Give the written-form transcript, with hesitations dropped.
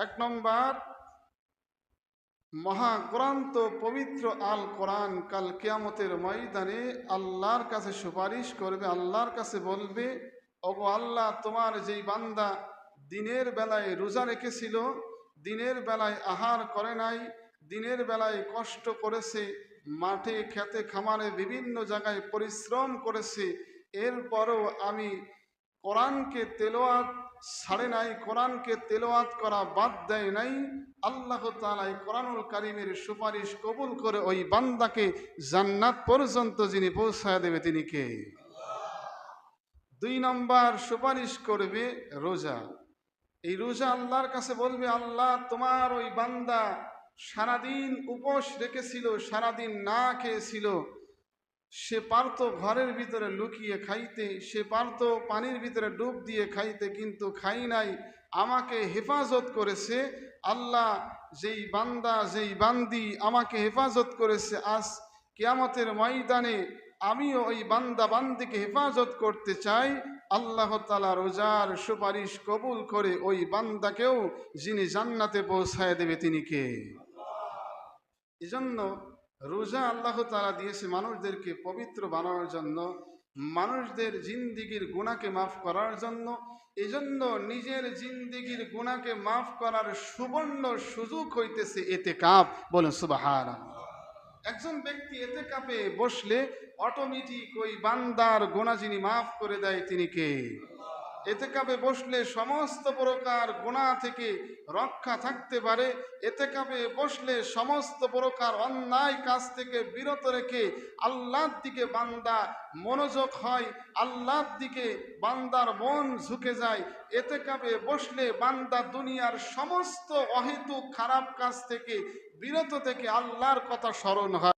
এক নম্বর, মহাগ্রন্থ পবিত্র আল কোরআন কাল কিয়ামতের ময়দানে আল্লাহর কাছে সুপারিশ করবে, আল্লাহর কাছে বলবে, ওগো আল্লাহ, তোমার যেই বান্দা দিনের বেলায় রোজা রেখেছিল, দিনের বেলায় আহার করে নাই, দিনের বেলায় কষ্ট করেছে, মাঠে খেতে খামারে বিভিন্ন জায়গায় পরিশ্রম করেছে, এরপরও আমি কোরআনকে তেলাওয়াত ছাড়ে নাই, কোরআনকে তেলাওয়াত করা বাদ দেয় নাই, আল্লাহ তাআলা এই কোরআনুল কারীমের সুপারিশ কবুল করে ওই বান্দাকে জান্নাত পর্যন্ত যিনি পৌঁছায় দেবে তিনি কে? দুই নম্বর সুপারিশ করবে রোজা। এই রোজা আল্লাহর কাছে বলবে, আল্লাহ, তোমার ওই বান্দা সারাদিন উপোস রেখেছিল, সারাদিন না খেয়েছিল, সে পারত ঘরের ভিতরে লুকিয়ে খাইতে, সে পারত পানির ভিতরে ডুব দিয়ে খাইতে, কিন্তু খাই নাই, আমাকে হেফাজত করেছে। আল্লাহ, যেই বান্দা যেই বান্দি আমাকে হেফাজত করেছে, আজ কিয়ামতের ময়দানে আমিও ওই বান্দা বান্দিকে হেফাজত করতে চাই। আল্লাহ তাআলা রোজার সুপারিশ কবুল করে ওই বান্দাকেও যিনি জান্নাতে পৌঁছায় দেবে তিনি কে? এজন্য রোজা আল্লাহ তাআলা দিয়েছে মানুষদেরকে পবিত্র বানানোর জন্য, মানুষদের জিন্দিগির গুনাহকে মাফ করার জন্য। এজন্য নিজের জিন্দিগির গুনাহকে মাফ করার সুবর্ণ সুযোগ হইতেছে ইতিকাফ। বলেন সুবহানাল্লাহ। একজন ব্যক্তি ইতিকাফে বসলে অটোমেটিক ওই বান্দার গুনাহ যিনি মাফ করে দেয় তিনি কে? ইতিকাফে বসলে সমস্ত প্রকার গুনাহ থেকে রক্ষা থাকতে পারে। ইতিকাফে বসলে সমস্ত প্রকার অন্যায় কাজ থেকে বিরত রেখে আল্লাহর দিকে বান্দা মনোযোগ হয়, আল্লাহর দিকে বান্দার মন ঝুঁকে যায়। ইতিকাফে বসলে বান্দা দুনিয়ার সমস্ত অহেতুক খারাপ কাজ থেকে বিরত থেকে আল্লাহর কথা স্মরণ হয়।